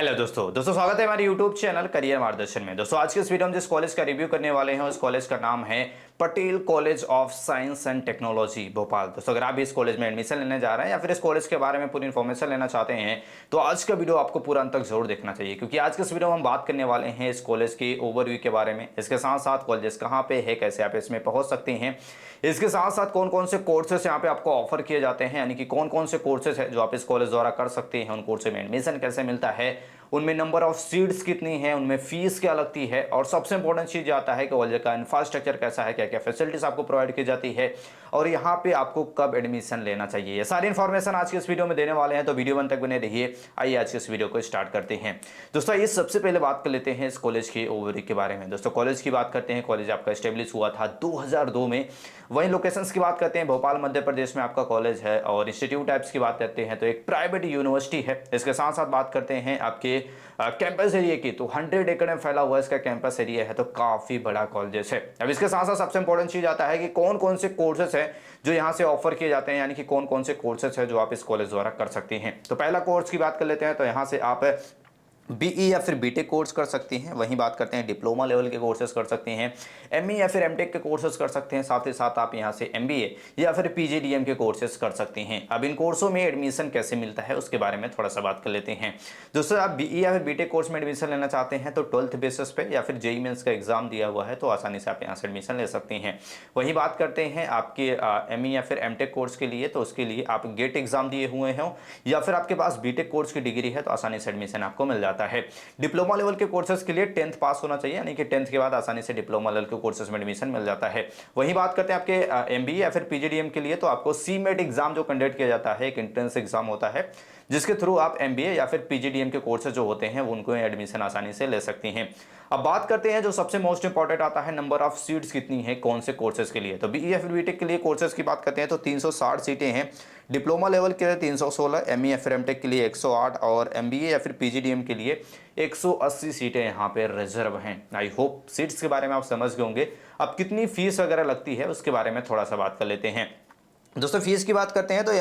Hello दोस्तों स्वागत है हमारे YouTube चैनल करियर मार्गदर्शन में। दोस्तों आज के इस वीडियो में जिस कॉलेज का रिव्यू करने वाले हैं उस कॉलेज का नाम है Patel college of science and technology Bhopal. दोस्तों अगर आप भी इस कॉलेज में एडमिशन लेने जा रहे हैं या फिर इस कॉलेज के बारे में पूरी इन्फॉर्मेशन लेना चाहते हैं तो आज का वीडियो आपको पूरा अंत तक जरूर देखना चाहिए, क्योंकि आज के इस वीडियो में हम बात करने वाले हैं इस कॉलेज के ओवरव्यू के बारे में। इसके साथ साथ कॉलेज कहाँ पे है, कैसे आप इसमें पहुंच सकते हैं, इसके साथ साथ कौन कौन से कोर्सेस यहाँ पे आपको ऑफर किए जाते हैं, यानी कि कौन कौन से कोर्सेस है जो आप इस कॉलेज द्वारा कर सकते हैं, उन कोर्सेज में एडमिशन कैसे मिलता है, उनमें नंबर ऑफ सीट्स कितनी है, उनमें फीस क्या लगती है, और सबसे इंपॉर्टेंट चीज आता है कि कॉलेज का इंफ्रास्ट्रक्चर कैसा है, क्या क्या फैसिलिटीज आपको प्रोवाइड की जाती है और यहाँ पे आपको कब एडमिशन लेना चाहिए। ये सारी इंफॉर्मेशन आज के इस वीडियो में देने वाले हैं, तो वीडियो बन तक बने रहिए। आइए आज के इस वीडियो को स्टार्ट करते हैं। दोस्तों ये सबसे पहले बात कर लेते हैं इस कॉलेज के ओवरव्यू के बारे में। दोस्तों कॉलेज की बात करते हैं, कॉलेज आपका स्टेब्लिश हुआ था 2002 में। वहीं लोकेशंस की बात करते हैं, भोपाल मध्य प्रदेश में आपका कॉलेज है। और इंस्टीट्यूट टाइप्स की बात करते हैं तो एक प्राइवेट यूनिवर्सिटी है। इसके साथ साथ बात करते हैं आपके कैंपस एरिया की, तो 100 एकड़ में फैला हुआ इसका कैंपस एरिया है, तो काफी बड़ा कॉलेज है। अब इसके साथ साथ सबसे इंपॉर्टेंट चीज आता है कि कौन कौन से कोर्सेस है जो यहाँ से ऑफर किए जाते हैं, यानी कि कौन कौन से कोर्सेस है जो आप इस कॉलेज द्वारा कर सकते हैं। तो पहला कोर्स की बात कर लेते हैं, तो यहाँ से आप बीई या फिर बीटेक कोर्स कर सकती हैं। वहीं बात करते हैं डिप्लोमा लेवल के कोर्सेज कर सकते हैं, एमई या फिर एमटेक के कोर्सेज कर सकते हैं। साथ ही साथ आप यहां से एमबीए या फिर पीजीडीएम के कोर्सेज कर सकते हैं। अब इन कोर्सों में एडमिशन कैसे मिलता है उसके बारे में थोड़ा सा बात कर लेते हैं। दोस्तों आप बीई या फिर बीटेक कोर्स में एडमिशन लेना चाहते हैं तो 12th बेसिस पे या फिर जेईई मेंस का एग्जाम दिया हुआ है तो आसानी से आप यहाँ से एडमिशन ले सकते हैं। वहीं बात करते हैं आपके एमई या फिर एमटेक कोर्स के लिए, तो उसके लिए आप गेट एग्जाम दिए हुए हों या फिर आपके पास बीटेक कोर्स की डिग्री है तो आसानी से एडमिशन आपको मिल जाता है। डिप्लोमा लेवल के कोर्सेज के लिए 10th पास होना चाहिए, यानी कि 10th के बाद आसानी से डिप्लोमा लेवल के कोर्सेज में एडमिशन मिल जाता है। वहीं बात करते हैं आपके एमबीए या फिर पीजीडीएम के लिए, तो आपको सीमेट एग्जाम जो कंडक्ट किया जाता है, एक एंट्रेंस एग्जाम होता है जिसके थ्रू आप एमबीए या फिर पीजीडीएम के कोर्सेज जो होते हैं उनको एडमिशन आसानी से ले सकती हैं। अब बात करते हैं जो सबसे मोस्ट इंपॉर्टेंट आता है, नंबर ऑफ सीट्स कितनी है कौन से कोर्सेज के लिए। तो बीई या फिर बीटेक के लिए कोर्सेज की बात करते हैं तो 360 सीटें हैं। डिप्लोमा लेवल के लिए 316, एमई या फिर एमटेक के लिए 108 और एमबीए या फिर पीजीडीएम के लिए 180 सीटें यहाँ पे रिजर्व हैं। आई होप सीट्स के बारे में आप समझ गए होंगे। अब कितनी फीस वगैरह लगती है उसके बारे में थोड़ा सा बात कर लेते हैं। दोस्तों फीस की बात करते हैं तो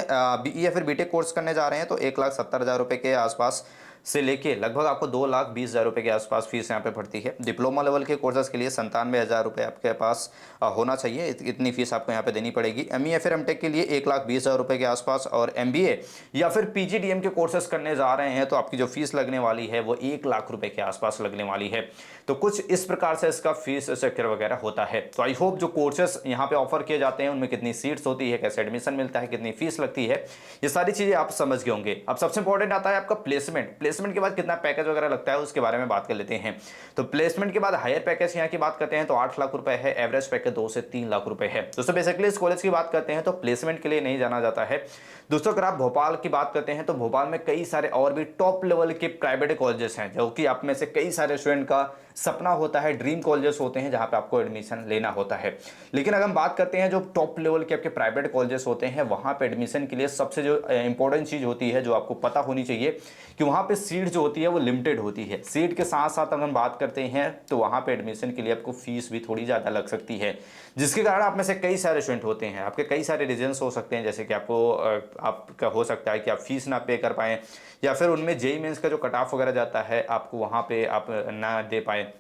बीई या फिर बीटेक कोर्स करने जा रहे हैं तो 1,70,000 रुपये के आसपास से लेके लगभग आपको 2,20,000 रुपये के आसपास फीस यहाँ पे पड़ती है। डिप्लोमा लेवल के कोर्सेज के लिए 97,000 रुपये आपके पास होना चाहिए, इतनी फीस आपको यहाँ पे देनी पड़ेगी। एमई या फिर एमटेक के लिए 1,20,000 रुपये के आसपास, और एमबीए या फिर पीजीडीएम के कोर्सेज करने जा रहे हैं तो आपकी जो फीस लगने वाली है वो 1,00,000 रुपये के आसपास लगने वाली है। तो कुछ इस प्रकार से इसका फीस स्ट्रक्चर वगैरह होता है। तो आई होप जो कोर्सेज यहाँ पे ऑफर किए जाते हैं उनमें कितनी सीट्स होती है, कैसे एडमिशन मिलता है, कितनी फीस लगती है, ये सारी चीजें आप समझ गए होंगे। अब सबसे इंपॉर्टेंट आता है आपका प्लेसमेंट। प्लेसमेंट के बाद कितना पैकेज वगैरह लगता है उसके बारे में बात कर लेते हैं। तो प्लेसमेंट के बाद हायर पैकेज यहाँ की बात करते हैं तो 8,00,000 रुपए है, एवरेज पैकेज 2 से 3,00,000 रुपए है। दोस्तों बेसिकली इस कॉलेज की बात करते हैं तो प्लेसमेंट के लिए नहीं जाना जाता है। दोस्तों अगर आप भोपाल की बात करते हैं तो भोपाल में कई सारे और भी टॉप लेवल के प्राइवेट कॉलेजेस हैं जो कि आप में से कई सारे स्टूडेंट का सपना होता है, ड्रीम कॉलेजेस होते हैं जहां पे आपको एडमिशन लेना होता है। लेकिन अगर हम बात करते हैं जो टॉप लेवल के आपके प्राइवेट कॉलेजेस होते हैं वहां पे एडमिशन के लिए सबसे जो इंपॉर्टेंट चीज होती है, जो आपको पता होनी चाहिए कि वहां पे सीट जो होती है वो लिमिटेड होती है। सीट के साथ साथ अगर हम बात करते हैं तो वहां पे एडमिशन के लिए आपको फीस भी थोड़ी ज्यादा लग सकती है, जिसके कारण आप में से कई सारे स्टूडेंट होते हैं, आपके कई सारे रीजंस हो सकते हैं, जैसे कि आपका हो सकता है कि आप फीस ना पे कर पाएं या फिर उनमें जेईई मेंस का जो कट ऑफ वगैरह जाता है आपको वहां पे आप ना दे पाए।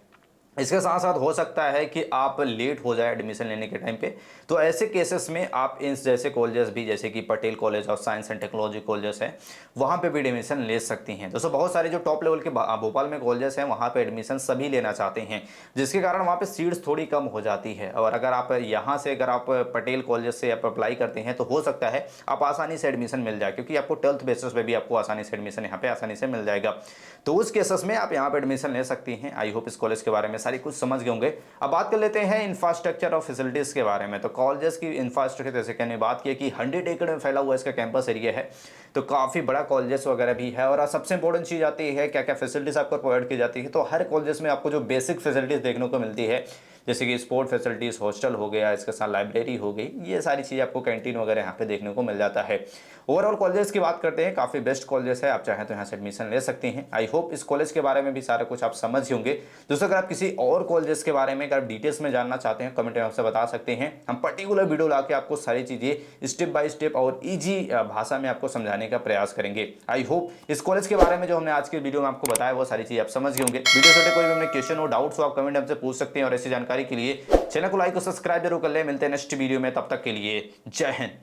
इसके साथ साथ हो सकता है कि आप लेट हो जाए एडमिशन लेने के टाइम पे। तो ऐसे केसेस में आप इन जैसे कॉलेजेस भी, जैसे कि Patel college of science and technology colleges है, वहाँ पे भी एडमिशन ले सकती हैं। दोस्तों बहुत सारे जो टॉप लेवल के भोपाल में कॉलेजेस हैं वहाँ पे एडमिशन सभी लेना चाहते हैं, जिसके कारण वहाँ पे सीट्स थोड़ी कम हो जाती है। और अगर आप यहाँ से अगर आप पटेल कॉलेज से आप अप्लाई करते हैं तो हो सकता है आप आसानी से एडमिशन मिल जाए, क्योंकि आपको 12th बेसिस पे भी आपको आसानी से एडमिशन यहाँ पे आसानी से मिल जाएगा। तो उस केसेस में आप यहाँ पे एडमिशन ले सकती हैं। आई होप इस कॉलेज के बारे में सारी कुछ समझ गए होंगे। अब बात कर लेते हैं इंफ्रास्ट्रक्चर और फैसिलिटीज के बारे में। तो कॉलेजेस की इंफ्रास्ट्रक्चर जैसे कि हमने बात की कि 100 एकड़ में फैला हुआ इसका कैंपस एरिया है, तो काफी बड़ा कॉलेजेस वगैरह भी है। और सबसे इंपॉर्टेंट चीज आती है क्या क्या फैसिलिटीज आपको प्रोवाइड की जाती है। तो हर कॉलेजेस में आपको जो बेसिक फैसिलिटीज देखने को मिलती है, जैसे कि स्पोर्ट फैसिलिटीज, हॉस्टल हो गया, इसके साथ लाइब्रेरी हो गई, ये सारी चीज़ें आपको कैंटीन वगैरह यहाँ पे देखने को मिल जाता है। ओवरऑल कॉलेजेस की बात करते हैं, काफ़ी बेस्ट कॉलेजेस है, आप चाहें तो यहाँ से एडमिशन ले सकते हैं। आई होप इस कॉलेज के बारे में भी सारा कुछ आप समझ ही होंगे। दोस्तों अगर आप किसी और कॉलेजेस के बारे में अगर डिटेल्स में जानना चाहते हैं, कमेंट में हमसे बता सकते हैं। हम पर्टिकुलर वीडियो लाके आपको सारी चीज़ें स्टेप बाय स्टेप और ईजी भाषा में आपको समझाने का प्रयास करेंगे। आई होप इस कॉलेज के बारे में जो हमने आज के वीडियो में आपको बताया वो सारी चीज़ आप समझ गए होंगे। वीडियो छोटे कोई भी हमने क्वेश्चन हो, डाउट्स हो, आप कमेंट हमसे पूछ सकते हैं। और ऐसी जानकारी के लिए चैनल को लाइक और सब्सक्राइब जरूर कर ले। मिलते हैं नेक्स्ट वीडियो में, तब तक के लिए जय हिंद।